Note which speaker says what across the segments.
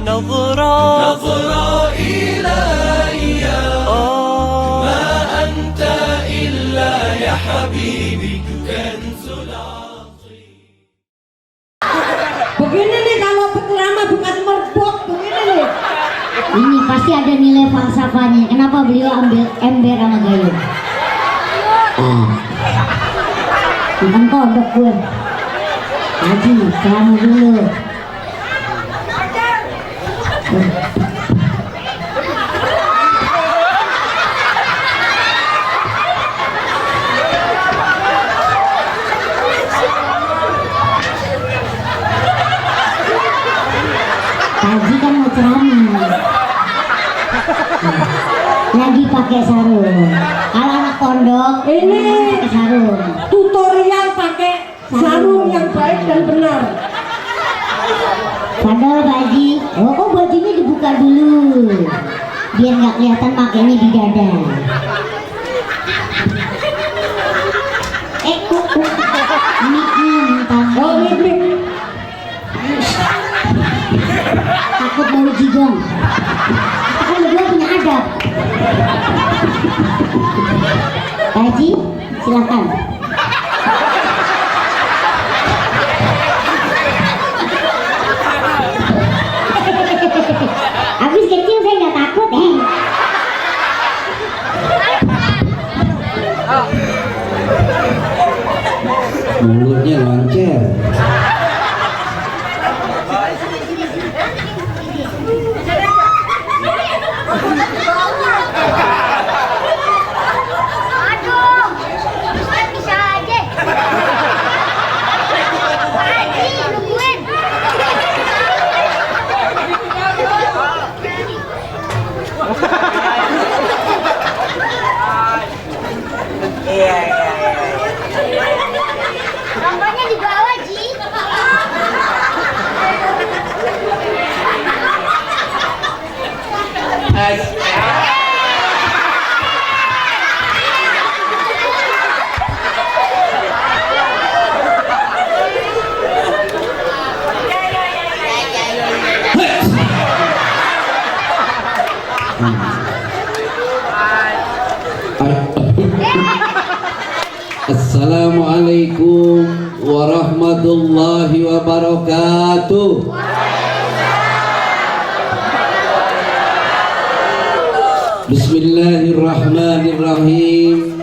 Speaker 1: نظرة إلهية ما أنت إلا يا حبيبي كنز العظيم.
Speaker 2: Begini nih kalau ceramah bukan merbok begini nih.
Speaker 3: Ini pasti ada nilai falsafahnya. Kenapa beliau ambil ember sama gayung? Bukan kodok gue. Haji, ceramah dulu. Haji kan mau ceramah. Lagi pakai sarung. Kalau anak pondok
Speaker 2: Ini
Speaker 3: pakai sarung.
Speaker 2: tutorial pakai sarung yang baik dan benar.
Speaker 3: Padahal Pak Haji, kok bajunya dibuka dulu biar nggak kelihatan pakainya di dada. Miknya mentang.
Speaker 2: Oh mimik.
Speaker 3: Takut bau jigong. Kita kan berdua punya adab. Pak Haji, silakan. Habis kecil saya nggak takut
Speaker 4: mulutnya lancar.
Speaker 5: Aduh, bisa aja. Haji, nungguin. Rambutnya di bawah, Ji.
Speaker 4: Assalamualaikum warahmatullahi wabarakatuh. Bismillahirrahmanirrahim.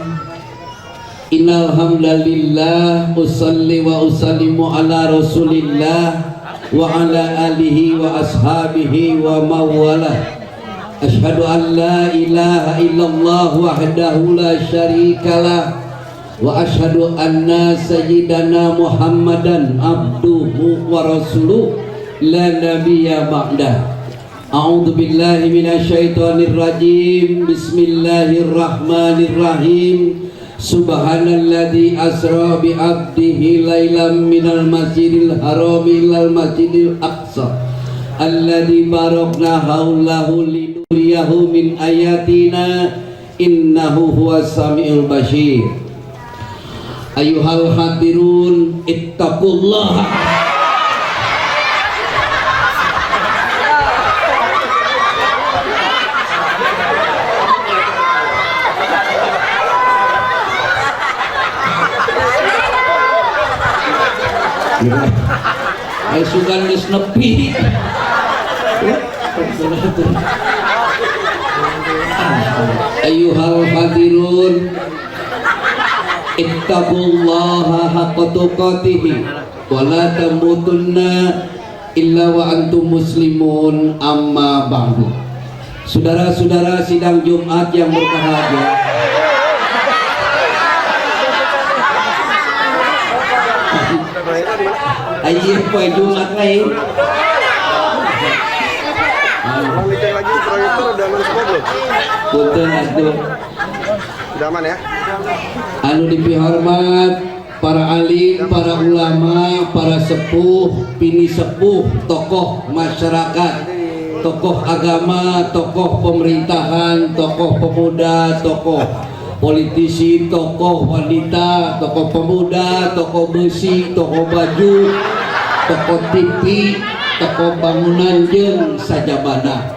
Speaker 4: Innal hamdalillah usalli wa usallimu ala Rasulillah wa ala alihi wa ashabihi wa mawalah. Asyhadu an la ilaha illallah wahdahu la syarikalah wa asyhadu anna sayyidana Muhammadan abduhu wa rasuluh la nabiyya ba'dah. A'udzu billahi minasyaitonir rajim. Bismillahirrahmanirrahim. Subhanalladzi asra bi 'abdihi lailam minal masjidil haram ilal masjidil aqsa alladzi barakna haulahu linuriyahu min ayatina innahu huwas samiul basyir. Ayuhal hadirun ittaqullaha ay sugan geus nepi. Ayuhal hadirun ittaqullaha haqqa tuqatih wa la tamutunna illa wa antum muslimun, amma ba'du. Saudara-saudara sidang Jumat yang berbahagia, ayo poe Jumat lain.
Speaker 6: Ngecek lagi proyektor udah aman semua belum?
Speaker 4: Punten atuh.
Speaker 6: Udah aman ya?
Speaker 4: Anu dipihormat para alim, para ulama, para sepuh, pini sepuh, tokoh masyarakat, tokoh agama, tokoh pemerintahan, tokoh pemuda, tokoh politisi, tokoh wanita, tokoh pemuda, tokoh besi, tokoh baju, tokoh TV, teko bangunan jeung sajabana.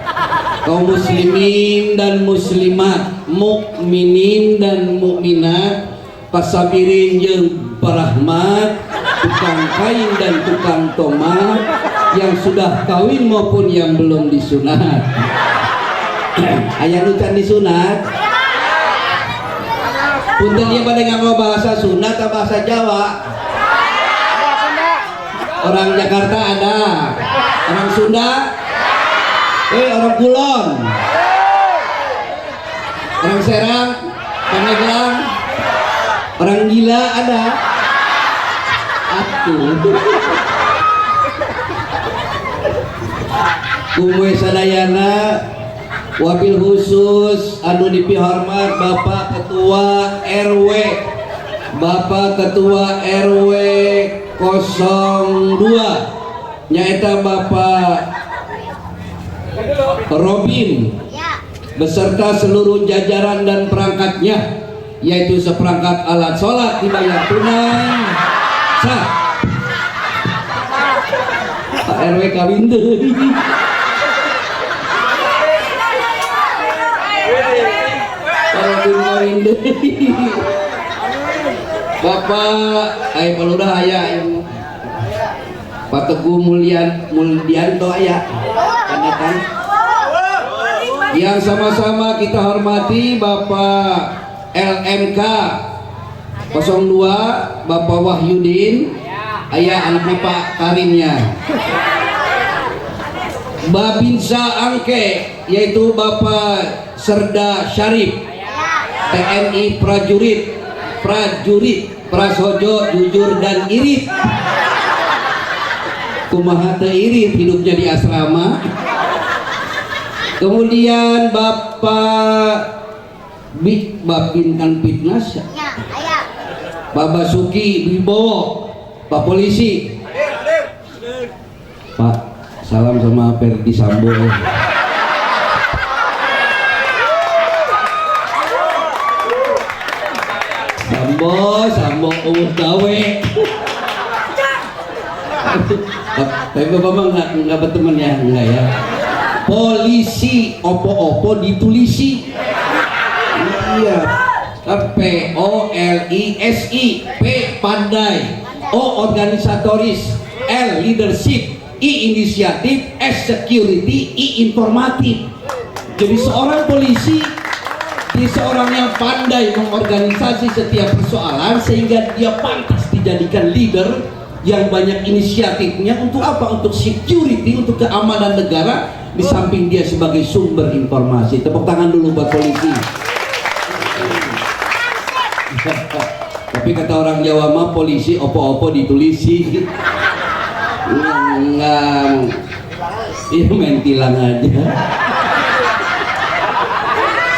Speaker 4: Kaum muslimin dan muslimat, mukminin dan mukminat, pasabirin jeung parahmat, tukang kain dan tukang tomat yang sudah kawin maupun yang belum disunat. Aya nu can disunat? Punten ieu bade nganggo bahasa Sunda atau bahasa Jawa? Orang Jakarta ada, orang Sunda, orang Kulon, orang Serang, Pandeglang, orang Gila ada. Atuh. Kumwe sadayana wabil khusus anu dipihormat Bapak Ketua RW, Bapak Ketua RW 02 nyaeta Bapak Robin beserta seluruh jajaran dan perangkatnya, yaitu seperangkat alat sholat dibayar tunai sah. Pak RW kawin deui. Bapak aya palurah aya Pak Teguh Mulyanto aya kan? Yang sama-sama kita hormati Bapak LMK 02 Bapak Wahyudin aya anaknya Pak Karimnya. Babinsa Angke yaitu Bapak Serda Syarif TNI prajurit prasojo jujur dan irit. Kumaha teu irit hidupnya di asrama. Kemudian Bapak Babinkan Fitnas Pak Basuki Wibowo, Pak Polisi. Pak, salam sama Ferdi Sambo. Sambo umur gawe. Tapi Bapak mah nggak berteman ya, enggak ya. Polisi, opo-opo ditulisi. Iya. POLISI, P pandai, O organisatoris, L leadership, I inisiatif, S security, I informatif. Jadi seorang polisi dia seorang yang pandai mengorganisasi setiap persoalan sehingga dia pantas dijadikan leader yang banyak inisiatifnya. Untuk apa? Untuk security, untuk keamanan negara, di samping dia sebagai sumber informasi. Tepuk tangan dulu buat polisi. Tapi kata orang Jawa mah polisi opo-opo ditulisi. Enggak, ini main tilang aja.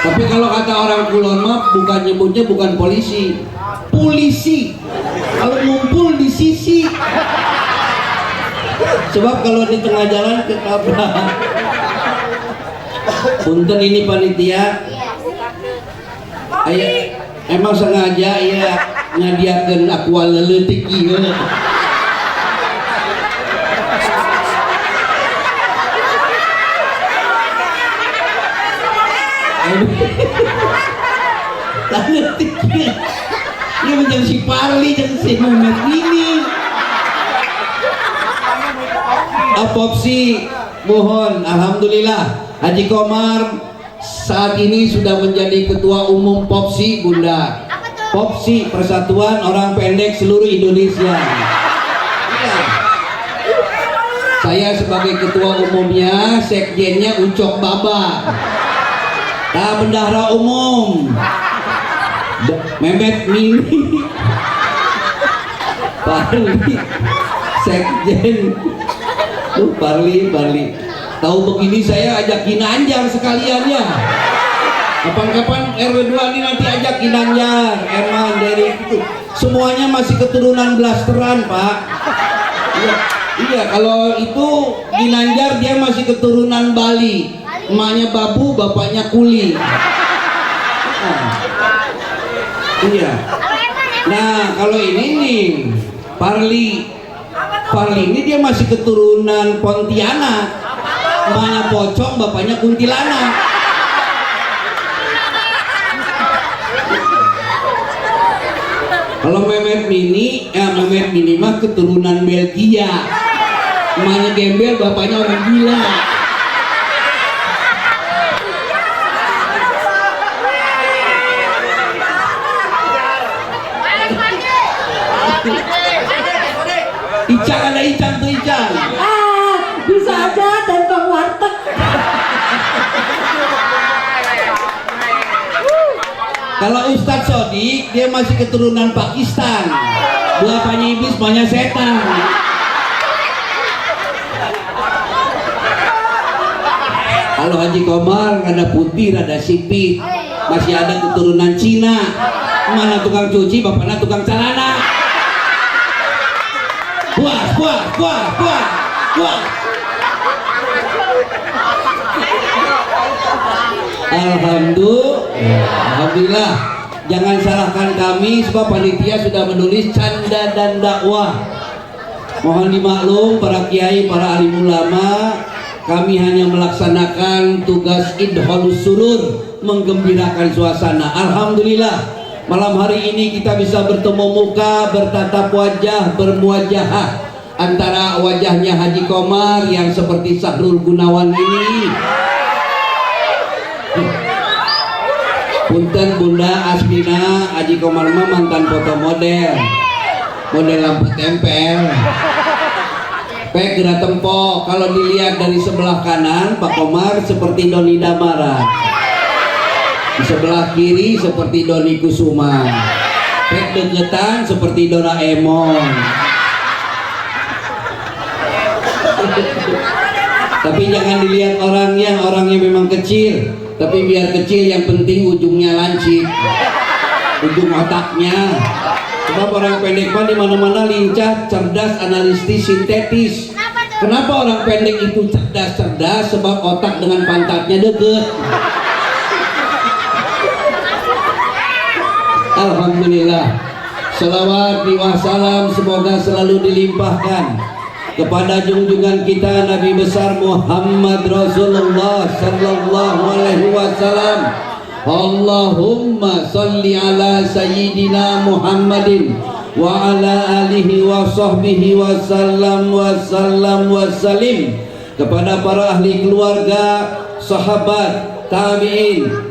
Speaker 4: Tapi kalau kata orang Kulon mah bukan nyebutnya bukan polisi, polisi. Kalau ngumpul di sisi. Sebab kalau di tengah jalan ketabrak. Punten ini panitia. Aya emang sengaja ya ngadiakeun akual leutik ieu. Ini menjadi si Parli dan si Muhammad ini. Apopsi mohon, alhamdulillah Haji Komar saat ini sudah menjadi ketua umum Popsi Bunda. Popsi Persatuan Orang Pendek Seluruh Indonesia. Ya. Saya sebagai ketua umumnya, sekjennya Ucok Baba. Nah, bendahara umum Mehmet Mini. Parli sekjen. Parli. Tahu begini saya ajak Ginanjar sekalian ya. Kapan-kapan RW 2 ini nanti ajak Ginanjar, Herman, dari itu. Semuanya masih keturunan blasteran, Pak. Iya, kalau itu Ginanjar dia masih keturunan Bali. Emaknya babu, bapaknya kuli. Iya. Nah, kalau ini nih Parli Paling ini dia masih keturunan Pontianak. Mamanya pocong, bapaknya kuntilanak. Kalau Mehmet Mini mah keturunan Belgia. Mamanya gembel, bapaknya orang gila. Icang, ada Icang tuh Icang.
Speaker 2: Bisa aja tentang warteg.
Speaker 4: Kalau Ustadz Sodik dia masih keturunan Pakistan. Bapaknya iblis, mamanya setan. Kalau Haji Komar rada putih, rada sipit, masih ada keturunan Cina. Mana tukang cuci, bapaknya tukang celana. Puas. Alhamdulillah. Jangan salahkan kami sebab panitia sudah menulis canda dan dakwah. Mohon dimaklum para kiai, para alim ulama, kami hanya melaksanakan tugas idholus surur, menggembirakan suasana. Alhamdulillah, malam hari ini kita bisa bertemu muka, bertatap wajah, bermuajahah antara wajahnya Haji Komar yang seperti Sahrul Gunawan ini. Punten Bunda Asmina, Haji Komar mah mantan foto model lampu tempel. Pek gerak tempo. Kalau dilihat dari sebelah kanan Pak Komar seperti Doni Damara, di sebelah kiri seperti Doni Kusuma, pek deketan seperti Doraemon. Tapi jangan dilihat orangnya memang kecil, tapi biar kecil yang penting ujungnya lancip, ujung otaknya. Sebab orang pendek mah di mana-mana lincah, cerdas, analitis, sintetis. Kenapa orang pendek itu cerdas? Sebab otak dengan pantatnya deket. Alhamdulillah. Salawat wassalam semoga selalu dilimpahkan kepada junjungan kita Nabi besar Muhammad Rasulullah sallallahu alaihi wasallam. Allahumma salli ala sayyidina Muhammadin wa ala alihi wa sahbihi wa sallam kepada para ahli keluarga, sahabat, tabi'in,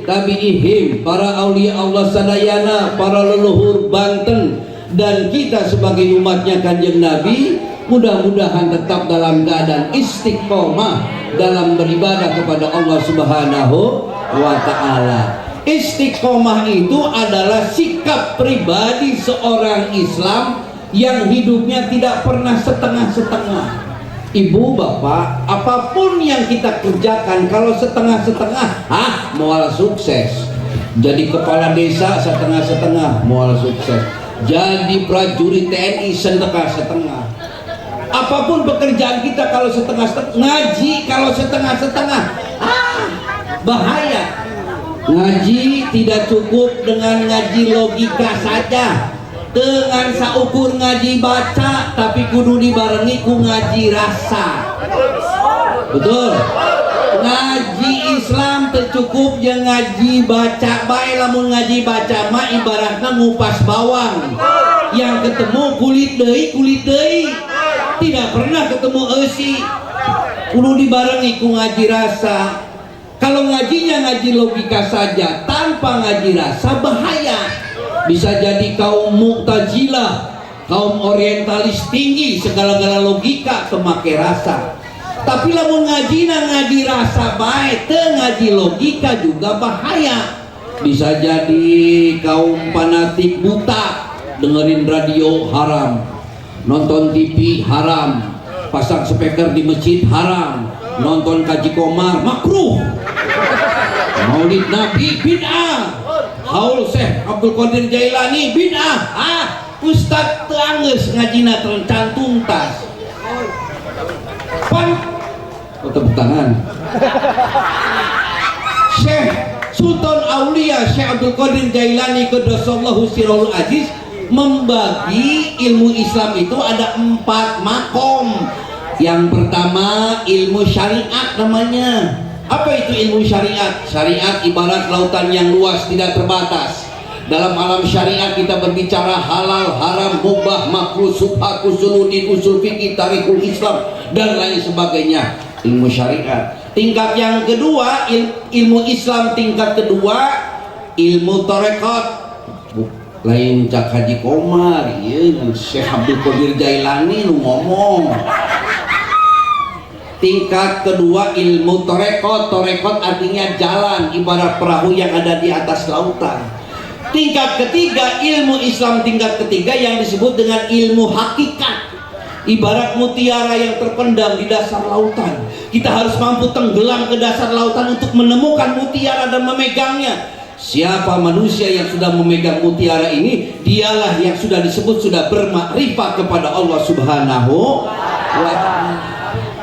Speaker 4: tabi'ihim, para aulia Allah sadayana, para leluhur Banten, dan kita sebagai umatnya Kanjeng Nabi, mudah-mudahan tetap dalam keadaan istiqomah dalam beribadah kepada Allah Subhanahu wa ta'ala. Istiqomah itu adalah sikap pribadi seorang Islam yang hidupnya tidak pernah setengah-setengah. Ibu bapak, apapun yang kita kerjakan kalau setengah-setengah, mual sukses. Jadi kepala desa setengah-setengah, mual sukses. Jadi prajurit TNI setengah-setengah. Apapun pekerjaan kita kalau setengah-setengah, ngaji kalau setengah-setengah, bahaya. Ngaji tidak cukup dengan ngaji logika saja, dengan saukur ngaji baca, tapi kudu dibarengi ku ngaji rasa. Betul. Ngaji Islam tercukup yang ngaji baca bae, lamun ngaji baca mah ibaratnya ngupas bawang, yang ketemu kulit deui, tidak pernah ketemu eusi. Kudu dibarengi ku ngaji rasa. Kalau ngajinya ngaji logika saja tanpa ngaji rasa, bahaya. Bisa jadi kaum Mu'tazilah, kaum orientalis tinggi, segala-gala logika pemakai rasa. Tapi lamun ngaji rasa baik, ngaji logika juga bahaya. Bisa jadi kaum fanatik buta, dengerin radio haram, nonton TV haram, pasang speaker di masjid haram, nonton Haji Komar makruh, Maulid Nabi bid'ah, haul Syekh Abdul Qadir Jailani bid'ah. Ustadz teanggeus ngajina terencan tuntas. Tepuk tangan. Syekh Sultan Aulia Syekh Abdul Qadir Jailani Qaddasallahu sirrul aziz membagi ilmu Islam itu ada 4 makom. Yang pertama ilmu syariat namanya. Apa itu ilmu syariat? Syariat ibarat lautan yang luas tidak terbatas. Dalam alam syariat kita berbicara halal, haram, mubah, makruh, subhat, usuludin, usul fikih, tarikhul Islam dan lain sebagainya. Ilmu syariat. Tingkat yang kedua ilmu Islam, tingkat kedua ilmu tarekat. Lain Cak Haji Komar, ya, Syekh Abdul Qadir Jailani lu ngomong. Tingkat kedua ilmu tarekat. Tarekat artinya jalan, ibarat perahu yang ada di atas lautan. Tingkat ketiga ilmu Islam, tingkat ketiga yang disebut dengan ilmu hakikat, ibarat mutiara yang terpendam di dasar lautan. Kita harus mampu tenggelam ke dasar lautan untuk menemukan mutiara dan memegangnya. Siapa manusia yang sudah memegang mutiara ini, dialah yang sudah disebut sudah bermakrifat kepada Allah Subhanahu wa ta'ala.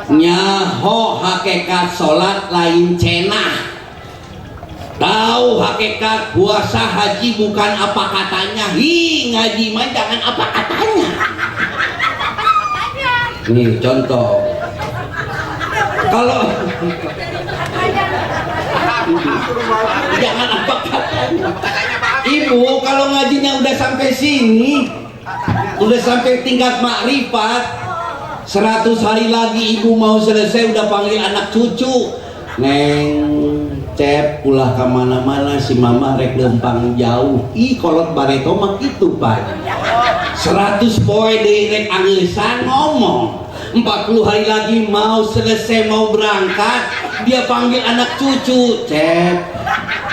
Speaker 4: Nyaho hakikat salat lain cenah. Tahu hakikat puasa haji bukan apa katanya. Ngaji mah jangan apa katanya. Nih contoh. Kalau jangan apa katanya. Ibu kalau ngajinya udah sampai sini, udah sampai tingkat makrifat, 100 hari lagi ibu mau selesai udah panggil anak cucu. Neng Cep ulah kemana-mana si mama rek lempang jauh. Kolot bareto mah gitu Pak. 100 poe deui rek angeusan ngomong. 40 hari lagi mau selesai mau berangkat, dia panggil anak cucu. Cep,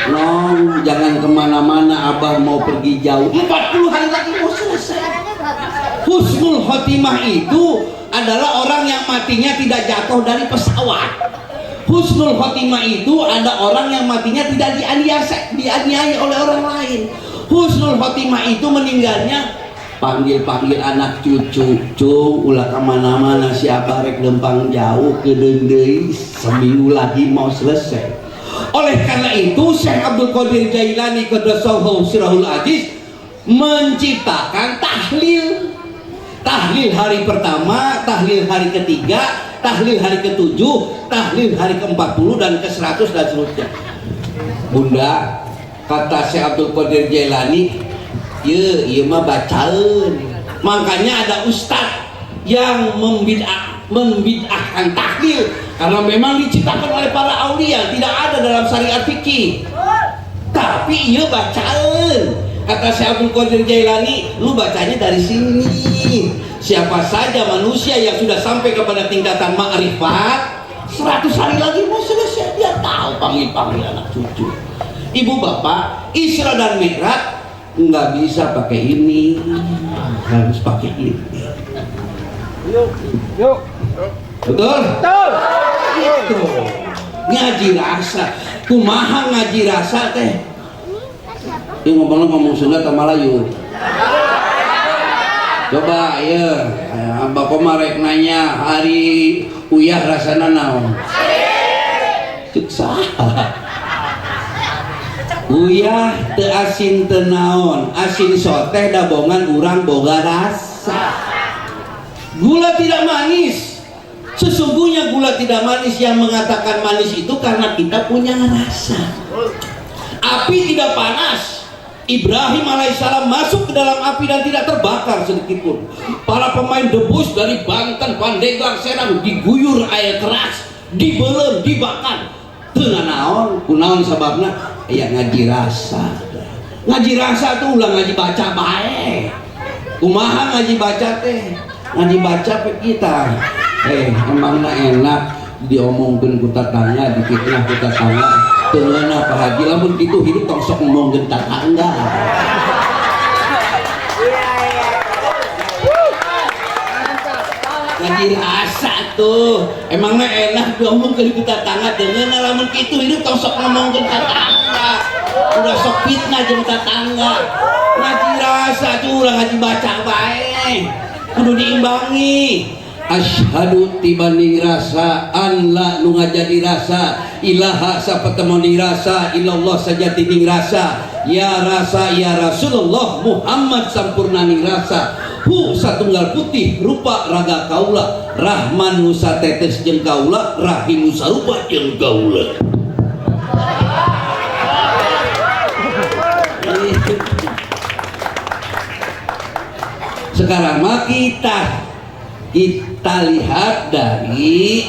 Speaker 4: nong jangan kemana-mana, abah mau pergi jauh. 40 hari lagi mau selesai. Husnul khotimah itu adalah orang yang matinya tidak jatuh dari pesawat. Husnul khotimah itu ada orang yang matinya tidak dianiaya oleh orang lain. Husnul khotimah itu meninggalnya panggil anak cucu, ulah kemana-mana si abah rek lempang jauh ke deui seminggu lagi mau selesai. Oleh karena itu Syekh Abdul Qadir Jailani qaddasallahu sirrahul aziz menciptakan tahlil. Tahlil hari pertama, tahlil hari ketiga, tahlil hari ke-7, tahlil hari ke-40 dan ke-100 dan seterusnya. Bunda, kata Syekh Abdul Qadir Jailani, iya mah bacaan. Makanya ada ustadz yang membid'ahkan tahlil karena memang diciptakan oleh para aulia, tidak ada dalam syariat fikih. Tapi iya bacaan. Kata Syekh Abdul Qadir Jailani, lu bacanya dari sini. Siapa saja manusia yang sudah sampai kepada tingkatan ma'rifat, 100 hari lagi mau selesai, dia tahu panggil anak cucu. Ibu bapak, Isra dan Mi'raj nggak bisa pakai ini, harus pakai ini. Yuk. Betul? Betul. Itu ngaji rasa. Kumaha ngaji rasa teh? Ini ngomong Sunda atau Melayu? Coba ya, Mbak Komar nanya hari uyah rasana naon? Cek saha. Uyah teu asin teu naon, asin soteh dabongan urang boga rasa. Gula tidak manis. Sesungguhnya gula tidak manis, yang mengatakan manis itu karena kita punya rasa. Api tidak panas. Ibrahim alaihissalam masuk ke dalam api dan tidak terbakar sedikitpun. Para pemain debus dari Banten, Pandeglang, Serang diguyur air keras, dibelem, dibakar. Teu naon, kunaon sababna? Ya ngaji rasa. Ngaji rasa tuh ulah ngaji baca bae. Kumaha ngaji baca teh? Ngaji baca pe kita. Emangna enak diomongkeun ku tetangga, difitnah ku tetangga. Teuna Pak Haji, lamun kitu hidup tong sok ngomongkeun tetangga. Ngaji rasa tuh. Emangna enak diomongkeun ku tetangga, teuna lamun kitu hidup tong sok ngomongkeun tetangga. Udah sok fitnah jeung tetangga. Ngaji rasa tuh ulah ngaji baca bae. Kudu diimbangi. Asyhadu tibanding rasa an la nu ngajadi rasa ilaha sapatemoni rasa illallah saja tiding rasa ya rasa ya Rasulullah Muhammad sampurnani rasa hu satunggal putih rupa raga kaula rahman nu satetes jeung kaula rahim nu sarupa jeung kaula. Sekarang mah kita lihat dari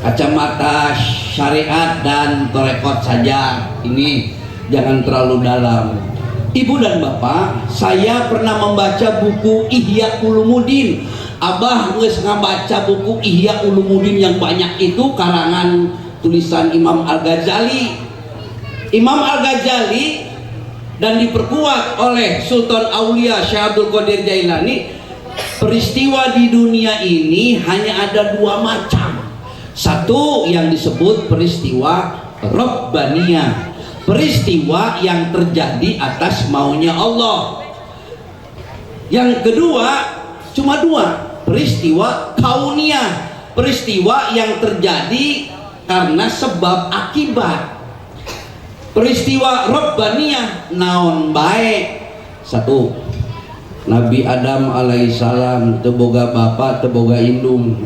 Speaker 4: kacamata syariat dan torekot saja, ini jangan terlalu dalam. Ibu dan bapak, saya pernah membaca buku Ihya Ulumuddin. Abah geus ngabaca buku Ihya Ulumuddin yang banyak itu karangan tulisan Imam Al-Ghazali. Imam Al-Ghazali dan diperkuat oleh Sultan Aulia Syekh Abdul Qadir Jailani. Peristiwa di dunia ini hanya ada dua macam. Satu yang disebut peristiwa Rabbaniyah, peristiwa yang terjadi atas maunya Allah. Yang kedua cuma dua, peristiwa kauniyah, peristiwa yang terjadi karena sebab akibat. Peristiwa Rabbaniyah naon baik. Satu, Nabi Adam alaihissalam teboga bapak teboga indung,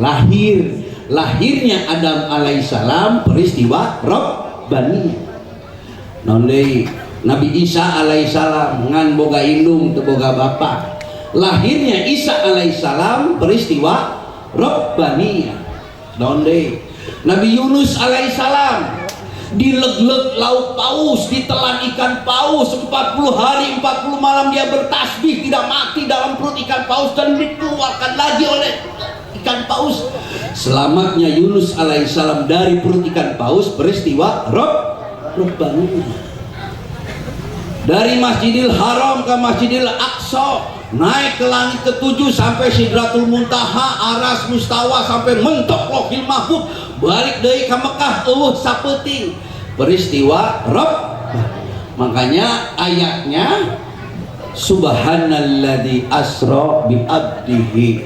Speaker 4: lahirnya Adam alaihissalam peristiwa Rabbaniyah. Naon deui Nabi Isa alaihissalam ngan boga indung teboga bapak, lahirnya Isa alaihissalam peristiwa Rabbaniyah. Naon deui Nabi Yunus alaihissalam dileg-leg laut paus, ditelan ikan paus 40 hari 40 malam dia bertasbih tidak mati dalam perut ikan paus dan dikeluarkan lagi oleh ikan paus. Selamatnya Yunus alaihissalam dari perut ikan paus peristiwa Rabbaniyah. Dari Masjidil Haram ke Masjidil Aqsa, naik ke langit ke-7 sampai Sidratul Muntaha, Aras Mustawa sampai mentok Lohil Mahfuz, balik dari ke Mekah sapeuting peristiwa Makanya ayatnya subhanalladzi asra bi abdihi.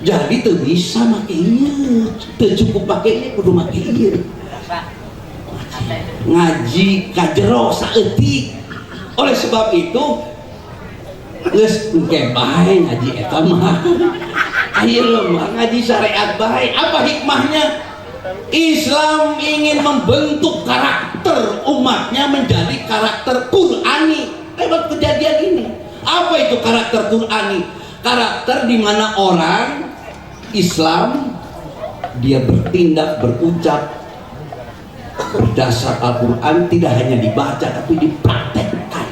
Speaker 4: Jadi tuh bisa make ieu, teu cukup make ieu kudu make ieu. Ngaji ka jero saeutik. Oleh sebab itu geus engke bae ngaji eta mah. Ayeuna mah ngaji syariat bae. Apa hikmahnya? Islam ingin membentuk karakter umatnya menjadi karakter Qur'ani lewat kejadian ini. Apa itu karakter Qur'ani? Karakter di mana orang Islam dia bertindak, berucap berdasar Al-Quran, tidak hanya dibaca tapi dipraktekkan.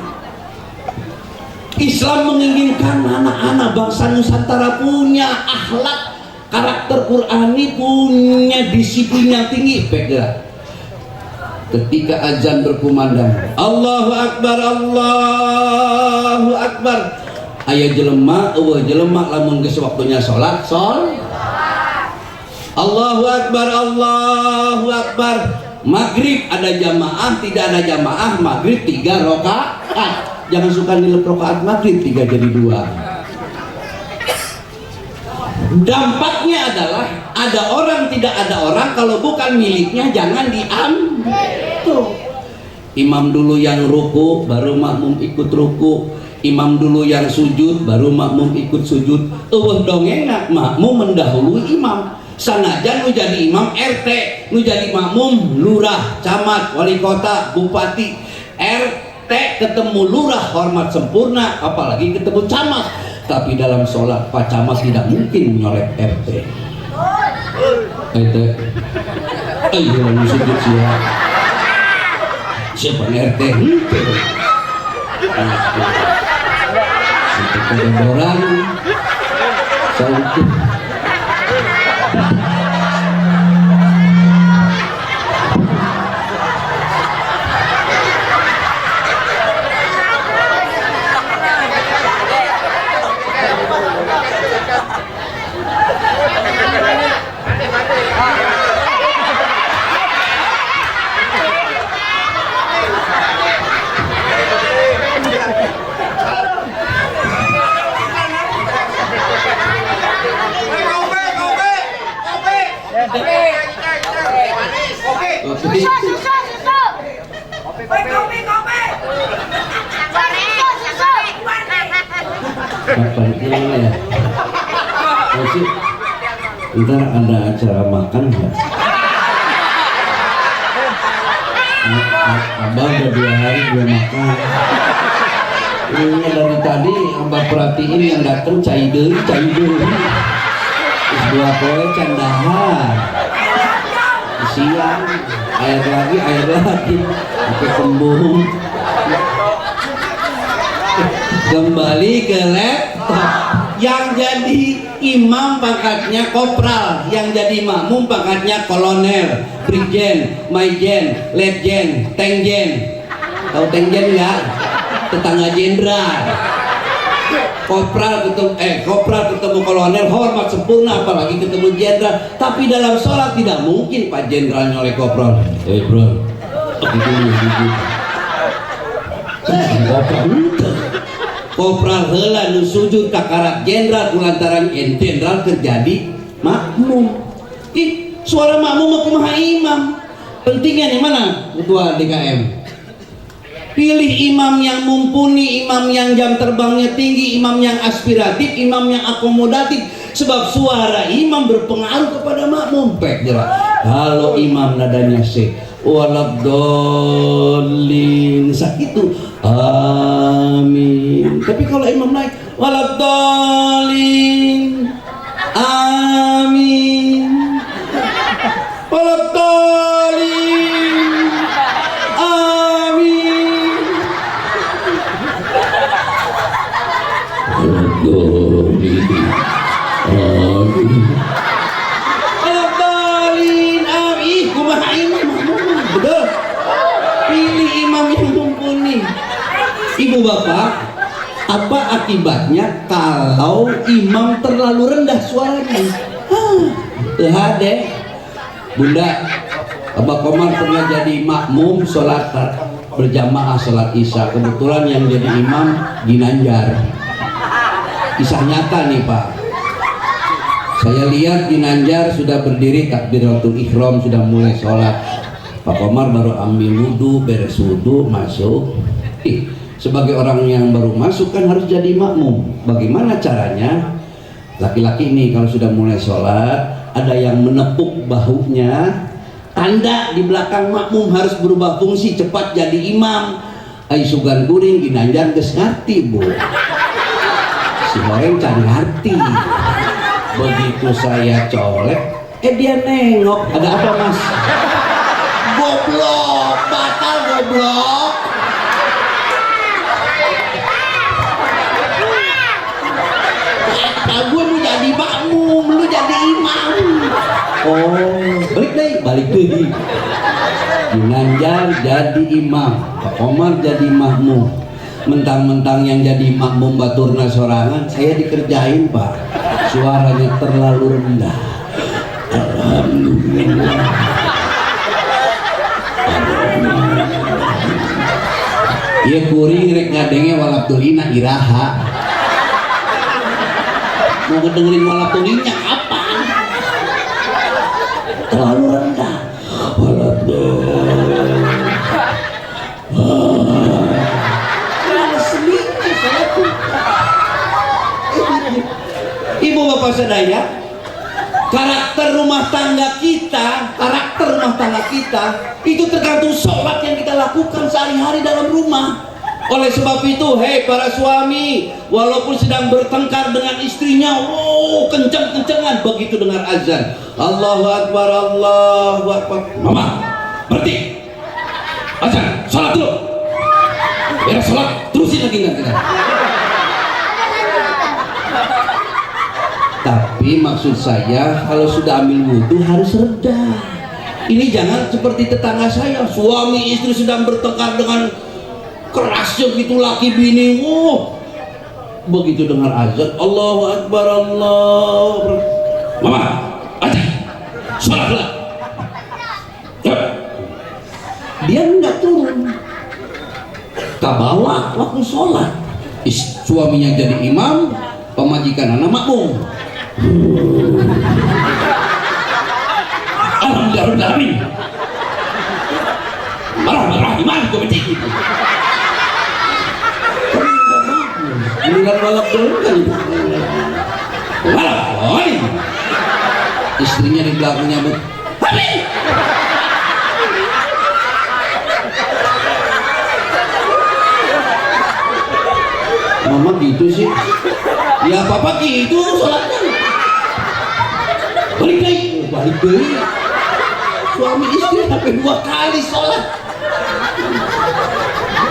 Speaker 4: Islam menginginkan anak-anak bangsa Nusantara punya akhlak karakter Qur'ani, punya disiplin yang tinggi. Pegang ketika azan berkumandang Allahu Akbar, Allahu Akbar, aya jelema eueuh jelema lamun geus waktunya salat Allahu Akbar, Allahu Akbar. Maghrib ada jamaah, tidak ada jamaah, maghrib 3 rakaat. Jangan suka nilai rakaat maghrib 3 jadi 2. Dampaknya adalah ada orang tidak ada orang, kalau bukan miliknya jangan diambil. Tuh. Imam dulu yang ruku, baru makmum ikut ruku. Imam dulu yang sujud, baru makmum ikut sujud. Eueuh dongengna makmum mendahului imam. Sanajan nu jadi imam RT, nu jadi makmum lurah, camat, wali kota, bupati. RT ketemu lurah hormat sempurna, apalagi ketemu camat. Tapi dalam sholat Pak Camat tidak mungkin menyolek RT. Ayo lalu sujud siapa RT? Satu orang satu.
Speaker 5: Susu. Kopi.
Speaker 4: Kapan ini ya? Masih ntar ada acara makan nggak? Abah udah 2 hari belum makan. Ini dari tadi abah perhatiin yang datang cai deui. Terus 2 poe candahan. Siang air lagi pakai kembung. Kembali ke laptop. Yang jadi imam pangkatnya kopral, yang jadi makmum pangkatnya kolonel, brigjen, maijen, letjen, tengjen. Tahu tengjen nggak? Tetangga jenderal. Kopral ketemu kolonel hormat sempurna, apalagi ketemu jenderal. Tapi dalam sholat tidak mungkin Pak Jenderal nyolek kopral. Bro, kopral heula nu sujud ka karak jenderal kulantaran jenderal terjadi makmum. Suara makmum mah kumaha imam. Pentingnya di mana? Ketua DKM. Pilih imam yang mumpuni, imam yang jam terbangnya tinggi, imam yang aspiratif, imam yang akomodatif. Sebab suara imam berpengaruh kepada makmum. Kalau imam nadanya C, waladhdallin, itu amin. Tapi kalau imam naik waladhdallin, amin, waladhdallin, amin, waladhdallin, amin, waladhdallin, amin. Kumaha imam? Betul. Pilih imam yang mumpuni. Ibu bapak, apa akibatnya kalau imam terlalu rendah suaranya? Deh, Bunda, Abah Komar pernah jadi makmum sholat berjamaah sholat isya. Kebetulan yang jadi imam Ginanjar. Kisah nyata nih Pak. Saya lihat Ginanjar sudah berdiri takbiratul ihram, sudah mulai sholat. Pak Komar baru ambil wudhu, beres wudhu, masuk. Sebagai orang yang baru masuk kan harus jadi makmum. Bagaimana caranya? Laki-laki ini kalau sudah mulai sholat, ada yang menepuk bahunya, tanda di belakang makmum harus berubah fungsi, cepat jadi imam. Ai sugan kuring Ginanjar geus ngarti, Bu. Si Horeng can ngarti. Begitu saya colek, dia nengok. Ada apa Mas? Goblok, batal goblok. Gue mau jadi makmum, lu jadi imam. Oh, balik deh. Ginanjar jadi imam, Pak Komar jadi makmum. Mentang-mentang yang jadi makmum baturna sorangan, saya dikerjain Pak. Suaranya terlalu rendah. Alhamdulillah. Iya kuring rek ngadenge walabdulina iraha. Mau ngedengerin walabdulinya apa? Terlalu rendah. Walabdul. Ibu bapak sadaya, karakter rumah tangga kita itu tergantung sholat yang kita lakukan sehari-hari dalam rumah. Oleh sebab itu, hei para suami, walaupun sedang bertengkar dengan istrinya, kenceng-kencengan begitu dengar azan, Allahu Akbar, Allahu Akbar. Mama, berhenti. Azan, sholat dulu. Beres sholat, terusin lagi nanti. Tapi maksud saya, kalau sudah ambil wudhu harus reda. Ini jangan seperti tetangga saya, suami istri sedang bertengkar dengan kerasnya gitu laki bini. Begitu dengar azan, Allahu Akbar, Allahu Akbar. Mama, azan, sholat dulu. Dia enggak turun. Kabawa waktu sholat. Suaminya jadi imam, pemajikan anak makmum. Alhamdulillah, Rahman gue benci. Ini kan balap dulu kan Istrinya di belakang nyambut, Habib! Mama gitu sih. Ya papa gitu sholatnya. Balik deh. Suami istri sampai 2 kali sholat.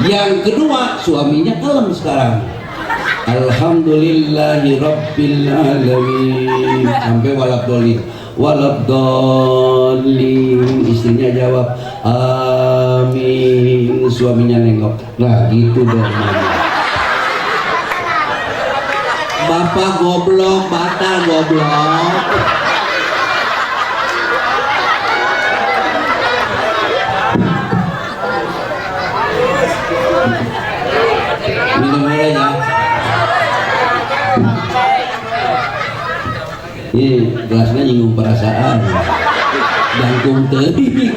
Speaker 4: Yang kedua, suaminya kalem sekarang. Alhamdulillahi Rabbil Alamin. Sampai walabdolin. Istrinya jawab amin. Suaminya nengok. Nah gitu dong. Bapak goblok, batal goblok. Minum aja ya. Ini gelasnya nyinggung perasaan. Jangkung teuing.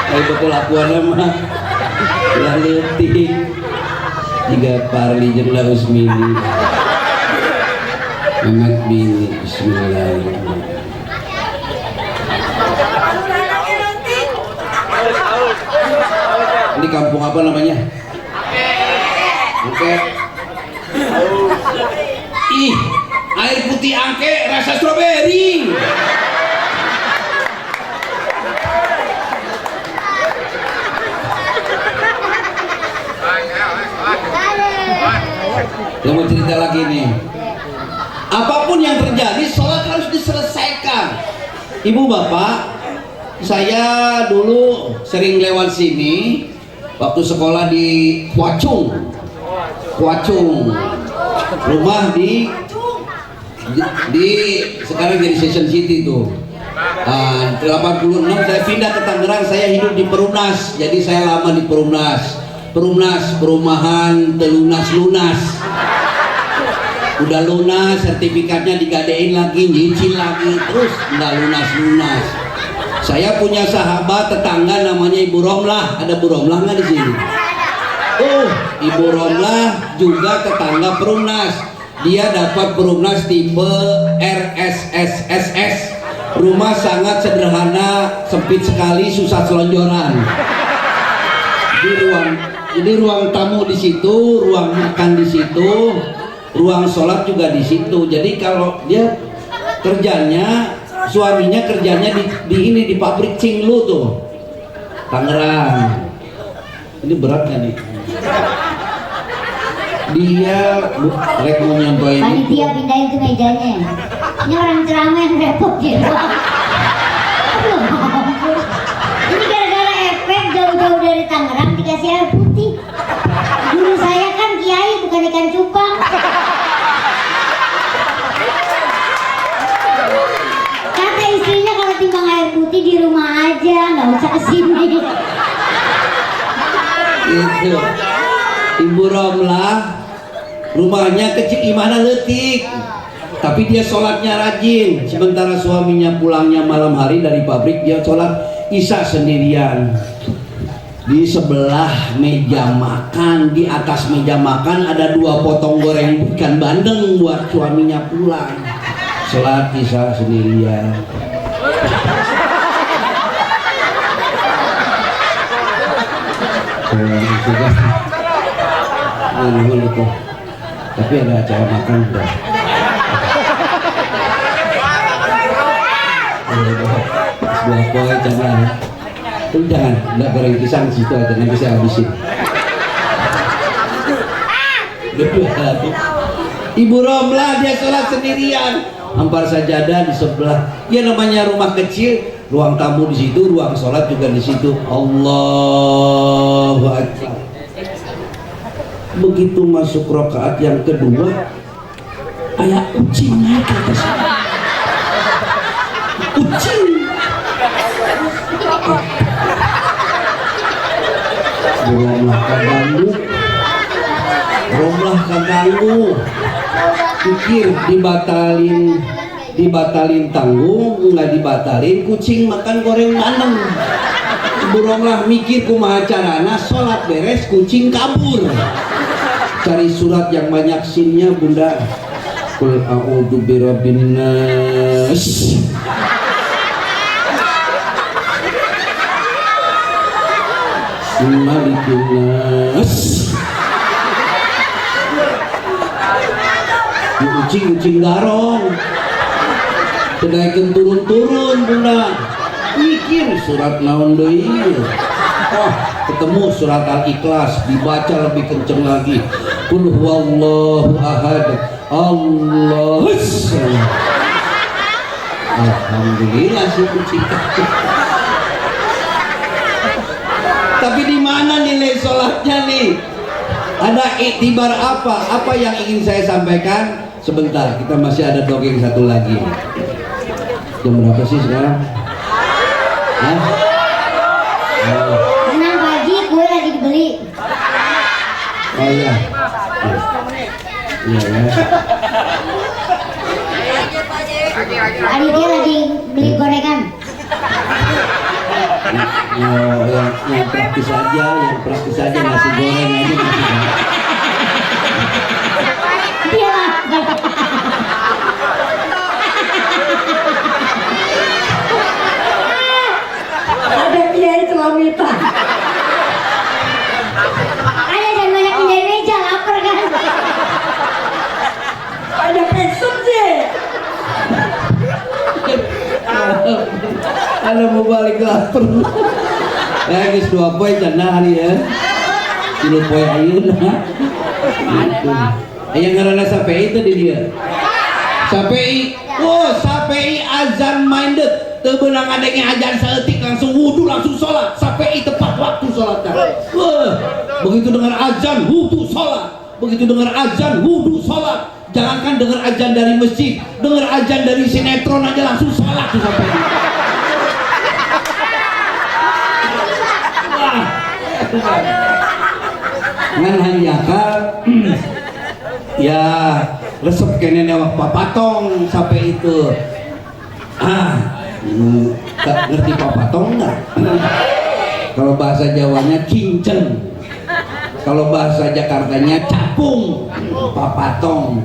Speaker 4: Kayak betul akuannya mah. Laleting. Tiga parli jeung la Usmini. Mamat bini. Bismillahirrahmanirrahim. Ini kampung apa namanya? Oke. Ih, air putih angke rasa stroberi. Yang mau cerita lagi nih. Apapun yang terjadi, sholat harus diselesaikan. Ibu bapak, saya dulu sering lewat sini waktu sekolah di Huacung, rumah di sekarang jadi Station City tuh. 86 saya pindah ke Tangerang, saya hidup di Perumnas, jadi saya lama di Perumnas, perumahan lunas. Udah lunas, sertifikatnya digadein lagi, nyicil lagi, terus udah lunas. Saya punya sahabat tetangga namanya Ibu Romlah. Ada Bu Romlah nggak di sini? Ibu Romlah juga tetangga Perumnas. Dia dapat Perumnas tipe RSSSS. Rumah sangat sederhana, sempit sekali, susah selonjoran. Jadi ruang tamu di situ, ruang makan di situ, ruang sholat juga di situ. Jadi kalau dia kerjanya, suaminya kerjanya di pabrik Cinglu tuh, Tangerang. Ini beratnya nih. Dia mau nyampain.
Speaker 3: Panitia pindahin tuh mejanya. Ini orang ceramah yang repot gitu. Ini gara-gara efek jauh-jauh dari Tangerang dikasih air putih. Dulu saya kan kiai bukan ikan cupang. Kata istrinya kalau timbang air putih di rumah aja, nggak usah kesini.
Speaker 4: Itu Ibu Romlah rumahnya kecil gimana letik, tapi dia sholatnya rajin. Sementara suaminya pulangnya malam hari dari pabrik, dia sholat isya sendirian. Di sebelah meja makan, di atas meja makan ada 2 potong goreng ikan bandeng buat suaminya pulang. Sholat isya sendirian. Tapi ada acara makan udah. Sebuah poin jangan. Enggak goreng pisang di situ aja, nanti saya habisin. Ibu Romlah dia sholat sendirian, hampar sajadah di sebelah. Ya namanya rumah kecil, ruang tamu di situ, ruang sholat juga di situ. Allahu Akbar. Begitu masuk rakaat yang kedua, kayak kucing naik ke atas. Kucing. Romlah kaganggu. Pikir dibatalin tanggung, nggak dibatalin, kucing makan goreng bandeng. Ibu Romlah mikir kumaha carana, sholat beres, kucing kabur. Cari surat yang banyak sinnya bunda. Qul a'udzu birabbin nas. Junas. Kucing garong. Sedaikan turun-turun bunda. Mikir surat naon deui. Oh, ketemu surat Al-Ikhlas, dibaca lebih kenceng lagi. Qul huwallahu ahad. Allahus. Alhamdulillah si kucing. Tapi di mana nilai sholatnya nih? Ada iktibar apa? Apa yang ingin saya sampaikan? Sebentar, kita masih ada dongeng satu lagi. Jam berapa sih sekarang? Hah?
Speaker 3: Tenang Pak Haji, kue lagi dibeli.
Speaker 4: Oh iya. Iya ya.
Speaker 3: Aditya lagi beli gorengan.
Speaker 4: Yang praktis aja, nasi goreng aja nasi goreng.
Speaker 3: Iya.
Speaker 2: Ada kiai celamitan.
Speaker 3: Ada dan banyak dari meja, lapar kan?
Speaker 2: Ada pesum sih.
Speaker 4: Ada mau balik lapar. Guys, 2 poin cenah hari ya. 10 poin ayeuna. Yang ngaranna Sapi itu di dia. Sapi, oh Sapi azan minded. Teu beunang adanya azan saeutik langsung wudu langsung sholat. Sapi tepat waktu sholatnya. Begitu dengar azan wudu sholat. Begitu dengar azan wudu sholat. Jangankan dengar azan dari masjid, dengar azan dari sinetron aja langsung sholat tuh Sapi. Ngan hanjaka ya resep kene newak papatong sampai itu ngerti papatong enggak? Kalau bahasa Jawanya kinceng, kalau bahasa Jakartanya capung. Papatong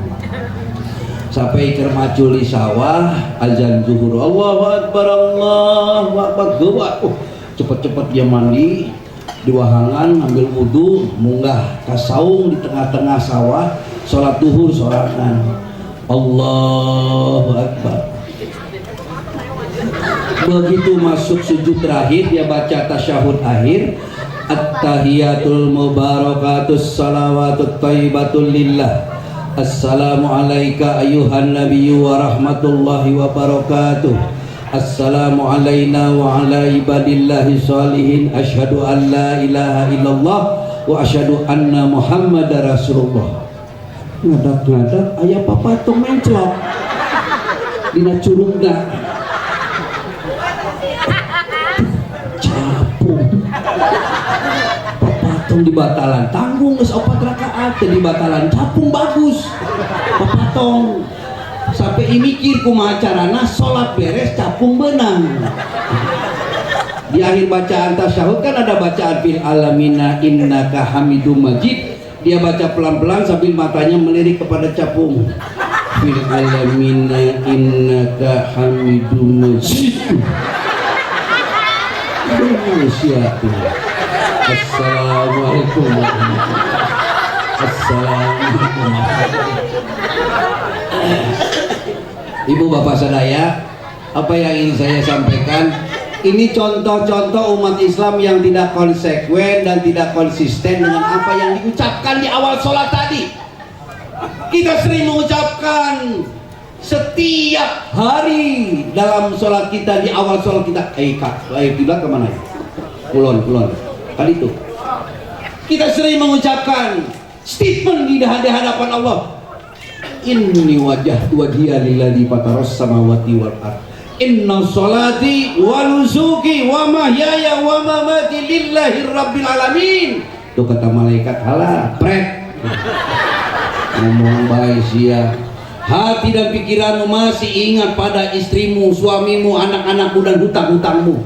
Speaker 4: sampai iker maju di sawah azan zuhur Allahu Akbar Allahu Akbar cepet-cepet dia mandi di wahangan ngambil wudhu munggah kasaung di tengah-tengah sawah sholat duhur sholatan Allahu Akbar. Begitu masuk sujud terakhir dia baca tasyahud akhir at-tahiyatul mubarakatus salawatut thayyibatul lillah assalamu alayka ayuhan nabiyyu wa rahmatullahi wa barakatuh. Assalamu alayna wa ala ibadillahi salihin. Asyhadu an la ilaha illallah wa asyhadu anna muhammadar rasulullah. Ngadak-ngadak aya papatong menclok dina curugna. Capung. Papatong di batalan tanggung geus 4 rakaat di batalan capung bagus. Papatong sampai mikir kumaha carana sholat beres capung benang. Di akhir bacaan tasyahud kan ada bacaan fil alamina innaka hamidum majid. Dia baca pelan-pelan sambil matanya melirik kepada capung. Fil alamina innaka hamidum majid. Assalamualaikum warahmatullahi wabarakatuh. Assalamualaikum. Ibu bapak sadaya, apa yang ingin saya sampaikan ini contoh-contoh umat Islam yang tidak konsekuen dan tidak konsisten dengan apa yang diucapkan di awal sholat tadi. Kita sering mengucapkan setiap hari dalam sholat kita, di awal sholat kita kiblat kemana ya? Kulon tadi itu kita sering mengucapkan statement di hadapan Allah, inni wajjahtu wajhiya lilladzi fataras samawati wal ardh inna sholati wa nusuki wa mahyaya wa mamati lillahi rabbil alamin. Itu kata malaikat halah pret ngomong baik sia. Hati dan pikiranmu masih ingat pada istrimu, suamimu, anak-anakmu dan hutang-hutangmu.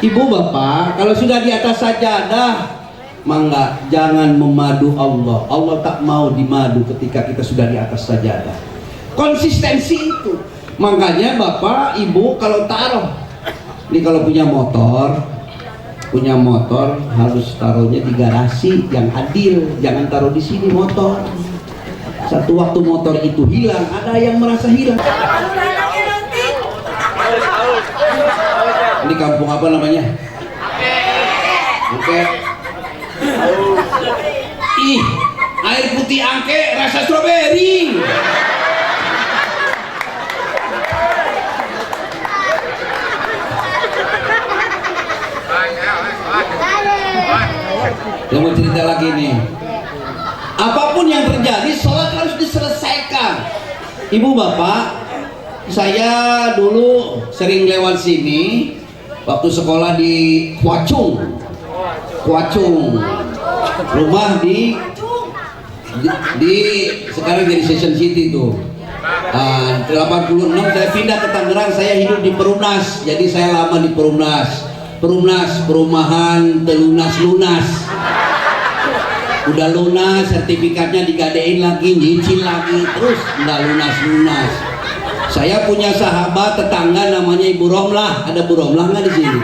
Speaker 4: Ibu bapak, kalau sudah di atas sajadah, mangga jangan memadu Allah. Allah tak mau dimadu ketika kita sudah di atas sajadah. Konsistensi itu. Makanya bapak, ibu kalau taruh, ini kalau punya motor, punya motor harus taruhnya di garasi yang adil, jangan taruh di sini motor. Satu waktu motor itu hilang, ada yang merasa hilang. Ini kampung apa namanya? Oke. Ih, air putih Angke rasa stroberi. Saya mau cerita lagi nih. Apapun yang terjadi, sholat harus diselesaikan. Ibu bapak, saya dulu sering lewat sini waktu sekolah di Kuacung, rumah di sekarang jadi Session City tuh. 86 saya pindah ke Tangerang, saya hidup di Perumnas, jadi saya lama di Perumnas, perumahan telunas-lunas. Udah lunas, sertifikatnya digadein lagi, nyicil lagi, terus nggak lunas-lunas. Saya punya sahabat tetangga namanya Ibu Romlah. Ada Bu Romlah nggak di sini?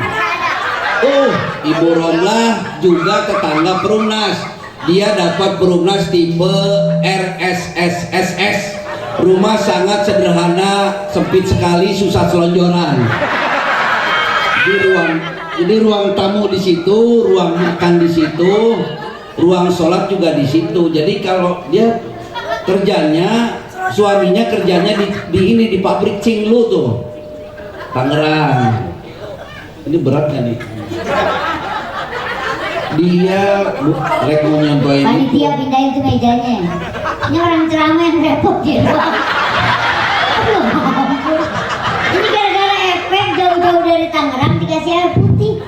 Speaker 4: Ibu Romlah juga tetangga Perumnas. Dia dapat Perumnas tipe RSSSS. Rumah sangat sederhana, sempit sekali, susah selonjoran. Jadi ruang tamu di situ, ruang makan di situ, ruang sholat juga di situ. Jadi kalau dia kerjanya, suaminya kerjanya di pabrik Cinglu tuh, Tangerang. Ini berat nggak nih? Dia rek mau nyampain.
Speaker 3: Panitia pindahin tuh mejanya. Ini orang ceramah yang repot gitu. Ini gara-gara efek jauh-jauh dari Tangerang dikasih air putih.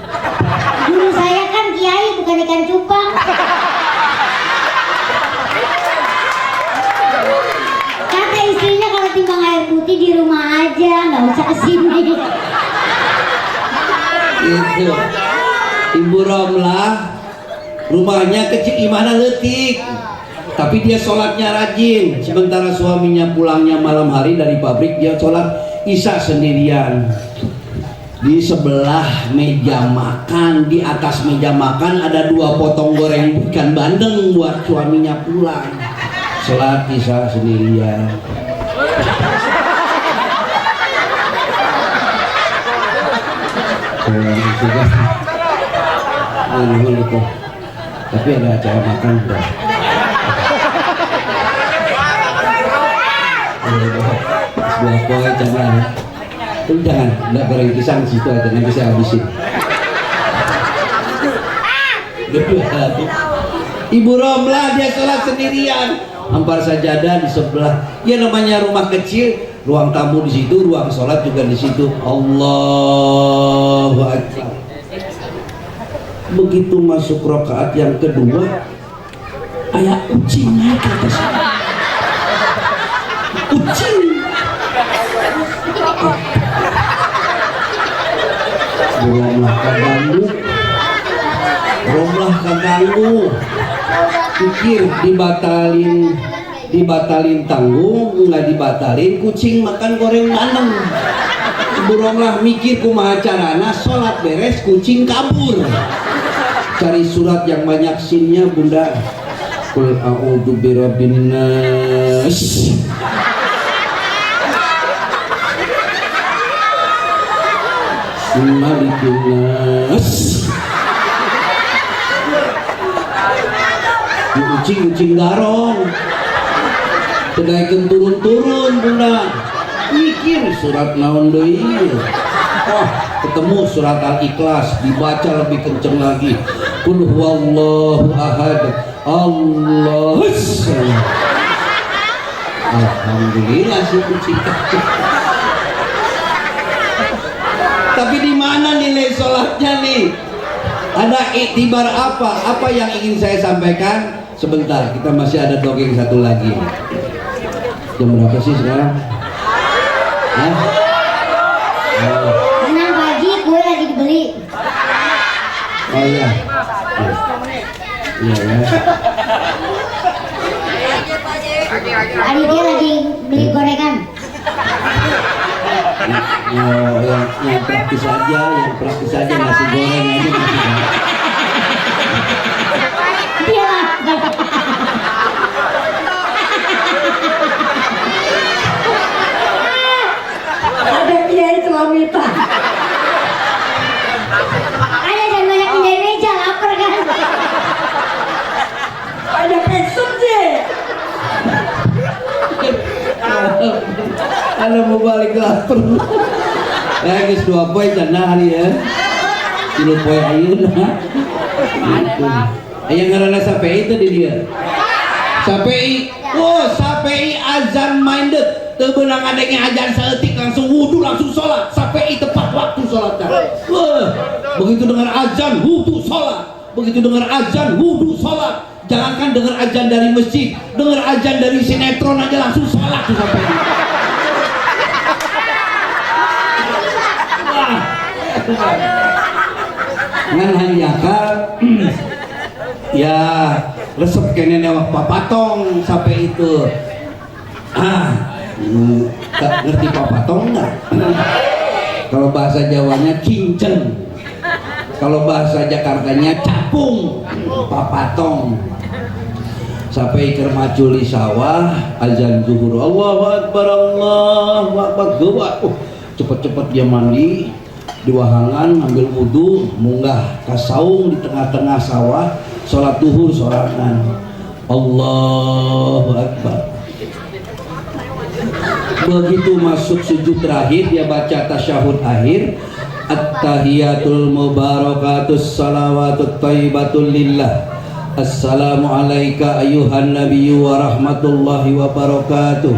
Speaker 3: Guru saya kan kiai bukan ikan cupang. Kata istrinya kalau timbang air putih di rumah aja, nggak usah kesini.
Speaker 4: Itu Ibu Romlah rumahnya kecil gimana letik, tapi dia sholatnya rajin. Sementara suaminya pulangnya malam hari dari pabrik, dia sholat isya sendirian. Di sebelah meja makan, di atas meja makan ada 2 potong goreng ikan bandeng buat suaminya pulang. Sholat isya sendirian. Sudah. Gitu. Tapi ada acara makan udah. Buah poe jangan. Itu jangan, enggak goreng pisang di situ aja, nanti saya habisin. Ibu Romlah dia sholat sendirian, hampar sajadah di sebelah. Ya namanya rumah kecil, ruang tamu di situ, ruang sholat juga di situ. Allahu Akbar. Begitu masuk rakaat yang kedua, ayah kucing naik ke atas. Kucing. Romlah kaganggu. Pikir dibatalin tanggung, nggak dibatalin, kucing makan goreng bandeng. Ibu Romlah mikir kumaha carana, sholat beres, kucing kabur. Cari surat yang banyak sinnya bunda. Qul a'udzu birabbin nas. Malikin nas. Kucing garong. Tegaikeun turun-turun bunda. Mikir surat naon deui. Ketemu surat Al-Ikhlas, dibaca lebih kenceng lagi. Qul huwallahu ahad, Allahus. Alhamdulillah sih kucing. Tapi di mana nilai sholatnya nih? Ada iktibar apa? Apa yang ingin saya sampaikan? Sebentar, kita masih ada dongeng satu lagi. Jam berapa sih sekarang?
Speaker 3: Tenang pagi, kue lagi dibeli.
Speaker 4: Oh iya. Iya ya.
Speaker 3: Tadi dia lagi beli gorengan.
Speaker 4: yang praktis aja, nasi goreng aja nasi goreng.
Speaker 3: Iya.
Speaker 2: Ada kiai celamita.
Speaker 3: Ada dan banyak pindah meja lapar kan.
Speaker 2: Ada pensum sih.
Speaker 4: Ada mau balik lapar. Guys 2 poin cenah hari ya. 3 poin ayeuna. Yang ngaranna Sapi itu di dia. Sapi, Sapi azan minded. Teu beunang adengnya azan saeutik langsung wudu langsung sholat. Sapi tepat waktu sholatnya. Begitu dengar azan wudu sholat. Begitu dengar azan wudu sholat. Jangankan dengar azan dari masjid, dengar azan dari sinetron aja langsung sholat tuh Sapi. Ngan hanjakal ya resep kene newak papatong sampai itu ngerti papatong enggak? Kalau bahasa Jawanya kincen, kalau bahasa Jakartanya capung. Papatong sampai ke maculi sawah azan zuhur Allahu Akbar Allahu Akbar gewa cepet-cepet dia mandi di wahangan ngambil wudhu munggah kasaung di tengah-tengah sawah sholat duhur sorangan Allahu Akbar. Begitu masuk sujud terakhir dia baca tasyahud akhir at-tahiyatul mubarakatus salawatut thayyibatul lillah assalamu alayka ayuhan nabiyyu wa rahmatullahi wa barakatuh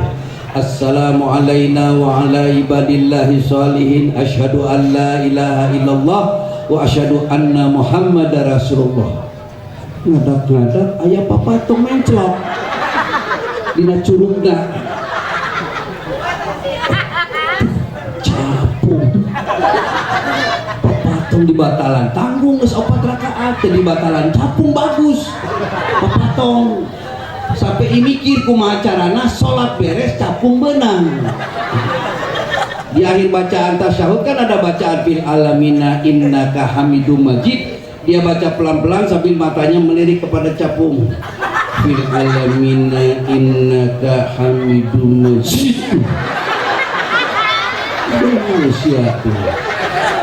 Speaker 4: assalamu alayna wa ala ibadillahi sholihin asyhadu an la ilaha illallah wa asyhadu anna muhammadar rasulullah. Ngadak-ngadak aya papatong menclok dina curugna capung papatong di batalan tanggung geus 4 rakaat di batalan capung bagus papatong sampai mikir kumaha carana salat beres capung benang. Di akhir bacaan tasyahud kan ada bacaan fil alamina innaka hamidum majid. Dia baca pelan-pelan sambil matanya melirik kepada capung. Fil alamina innaka hamidum majid. Siapa?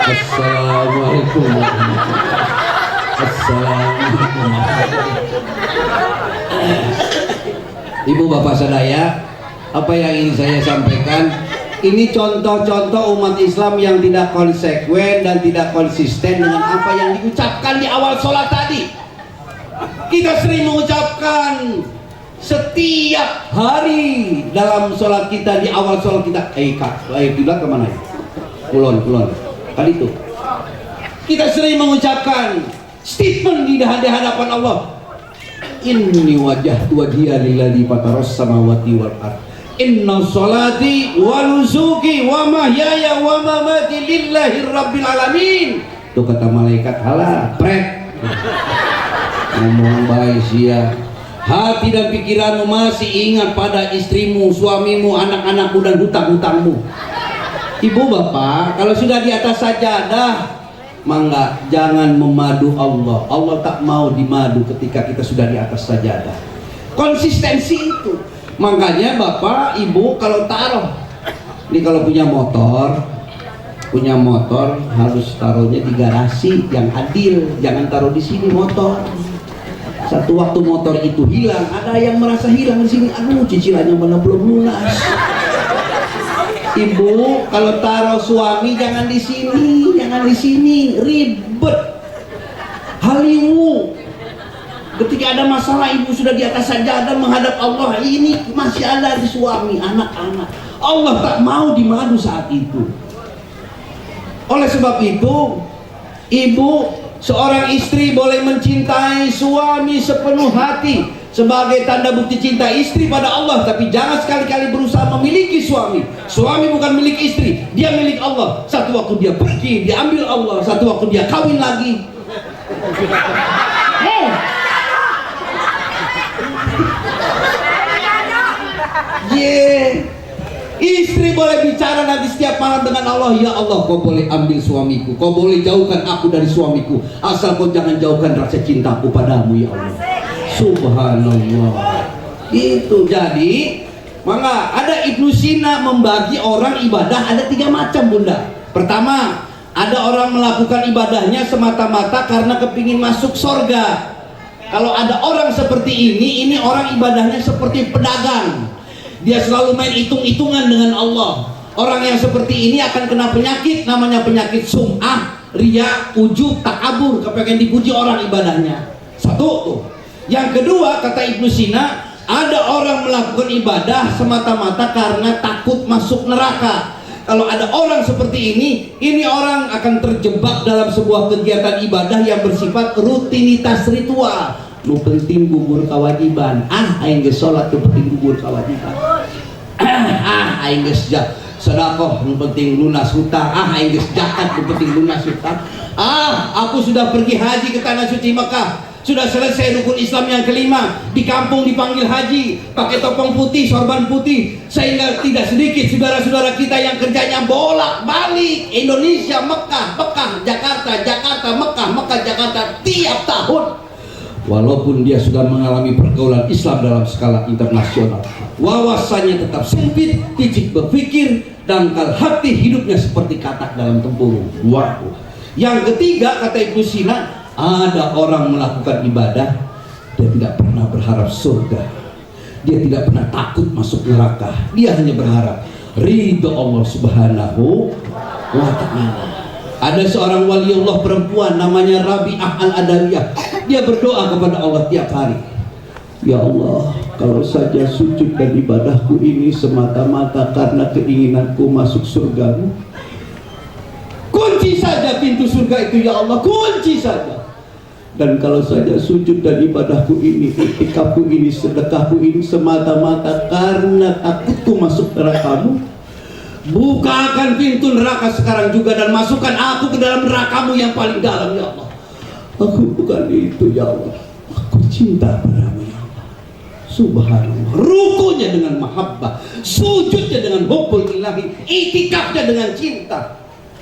Speaker 4: Assalamualaikum warahmatullahi wabarakatuh. Assalamualaikum. Ibu bapak sadaya, apa yang ingin saya sampaikan ini contoh-contoh umat Islam yang tidak konsekuen dan tidak konsisten dengan apa yang diucapkan di awal sholat tadi. Kita sering mengucapkan setiap hari dalam sholat kita, di awal sholat kita kiblat kemana ya? Kulon kali itu kita sering mengucapkan statement di hadapan Allah, inni wajjahtu wajhiya lilladzi fataras samawati wal ardh inna sholati wa nusuki wa mahyaya wa mamati lillahi rabbil alamin. Itu kata malaikat halah pret ngomong baik sia. Hati dan pikiranmu masih ingat pada istrimu, suamimu, anak-anakmu dan hutang-hutangmu. Ibu bapak, kalau sudah di atas sajadah, mangga jangan memadu Allah. Allah tak mau dimadu ketika kita sudah di atas sajadah. Konsistensi itu. Makanya bapak, ibu kalau taruh, ini kalau punya motor harus taruhnya di garasi yang adil, jangan taruh di sini motor. Satu waktu motor itu hilang, ada yang merasa hilang di sini, aduh cicilannya mana belum lunas. Ibu kalau taruh suami jangan di sini, ribet. Halimu. Ketika ada masalah ibu sudah di atas sajadah menghadap Allah, ini masih ada di suami, anak-anak. Allah tak mau dimadu saat itu. Oleh sebab itu, ibu seorang istri boleh mencintai suami sepenuh hati sebagai tanda bukti cinta istri pada Allah, tapi jangan sekali-kali berusaha memiliki suami. Suami bukan milik istri, dia milik Allah. Satu waktu dia pergi, diambil Allah. Satu waktu dia kawin lagi. Istri boleh bicara nanti setiap malam dengan Allah, ya Allah, kau boleh ambil suamiku, kau boleh jauhkan aku dari suamiku, asal kau jangan jauhkan rasa cintaku padamu, ya Allah. Subhanallah. Itu jadi, maka ada Ibnu Sina membagi orang ibadah ada 3 macam, Bunda. Pertama, ada orang melakukan ibadahnya semata-mata karena kepingin masuk surga. Kalau ada orang seperti ini orang ibadahnya seperti pedagang. Dia selalu main hitung-hitungan dengan Allah. Orang yang seperti ini akan kena penyakit, namanya penyakit sum'ah, riya, ujub, takabur, kepengen dipuji orang ibadahnya. Satu tuh. Yang kedua, kata Ibnu Sina, ada orang melakukan ibadah semata-mata karena takut masuk neraka. Kalau ada orang seperti ini orang akan terjebak dalam sebuah kegiatan ibadah yang bersifat rutinitas ritual. Lu penting gugur kewajiban, aing geus salat lu penting gugur kewajiban, aing geus sedekah lu penting lunas hutang, aing geus zakat lu penting lunas hutang, aku sudah pergi haji ke tanah suci Mekah, sudah selesai rukun Islam yang kelima, di kampung dipanggil haji, pakai topeng putih, sorban putih, sehingga tidak sedikit saudara-saudara kita yang kerjanya bolak-balik Indonesia, Mekah, Jakarta, Mekah, Jakarta tiap tahun. Walaupun dia sudah mengalami pergaulan Islam dalam skala internasional, wawasannya tetap sempit, picik berpikir, dangkal hati, hidupnya seperti katak dalam tempurung. Wow. Yang ketiga, kata Ibnu Sina, ada orang melakukan ibadah, dia tidak pernah berharap surga, dia tidak pernah takut masuk neraka, dia hanya berharap ridho Allah Subhanahu wa ta'ala. Ada seorang waliullah perempuan namanya Rabi'ah Al-Adawiyah. Dia berdoa kepada Allah tiap hari, ya Allah, kalau saja sujud dan ibadahku ini semata-mata karena keinginanku masuk surgamu, kunci saja pintu surga itu, ya Allah, kunci saja. Dan kalau saja sujud dan ibadahku ini, iktikafku ini, sedekahku ini semata-mata karena takutku masuk nerakamu, bukakan pintu neraka sekarang juga dan masukkan aku ke dalam nerakamu yang paling dalam, ya Allah. Aku bukan itu, ya Allah, aku cinta padamu, ya Allah. Subhanallah. Rukunya dengan mahabbah, sujudnya dengan hubbul ilahi, itikafnya dengan cinta,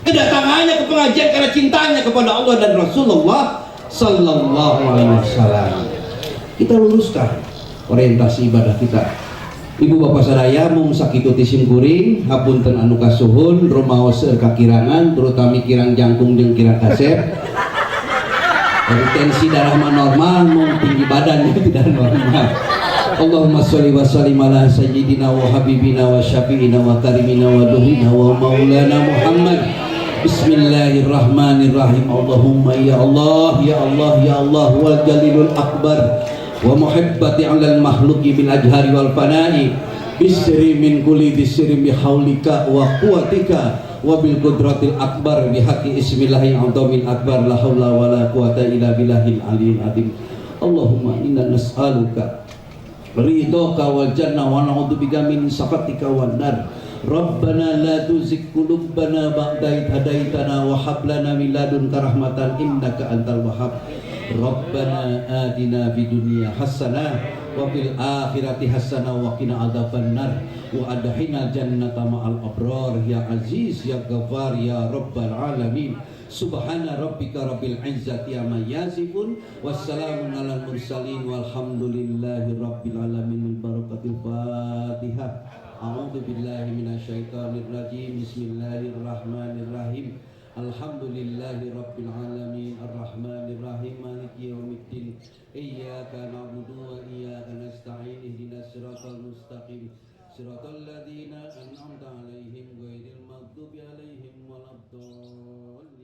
Speaker 4: kedatangannya ke pengajian karena cintanya kepada Allah dan Rasulullah Sallallahu Alaihi Wasallam. Kita luruskan orientasi ibadah kita. Ibu bapak sadaya mung sakituti simkuring hapunten anu kasuhun rumaos kakirangan, terutama kirang jangkung jeung kirang kasep. Tensi darah normal, mung tinggi badannya tidak normal. Allahumma sholli wa sallim ala sayyidina wa habibina wa syafi'ina wa karimina wa duhina wa maulana Muhammad. Bismillahirrahmanirrahim. Allahumma ya Allah, ya Allah, ya Allah wal jalilul akbar wa muhibbati alal makhluki bil ajhari wal fana'i bisri min kulli bisri bihaulika wa quwatika wa bil qudratil akbar bihaqi ismillahil azamil akbar la haula wa la quwata illa billahil aliyil azim. Allahumma inna nas'aluka ridhaka wal jannah wa na'udzubika min sakhatika wan nar. Rabbana la tuzigh qulubana ba'da idh hadaitana wa hab lana min ladunka rahmatan innaka antal wahhab. Rabbana atina fid dunya hasanah wa fil akhirati hasanah wa qina adzabannar wa adkhilna jannata ma'al abrar ya aziz ya ghafar ya rabbal alamin. Subhana rabbika rabbil izzati amma yasifun wassalamun alal mursalin walhamdulillahi rabbil alamin. Barakatul Fatihah. A'udzu billahi minasyaitonir rajim. Bismillahirrahmanirrahim. Alhamdulillahi rabbil alamin arrahmanir rahim maliki yaumiddin iyyaka na'budu wa iyyaka nasta'in ihdinas siratal mustaqim siratal ladzina an'amta 'alaihim ghairil maghdubi 'alaihim waladdallin.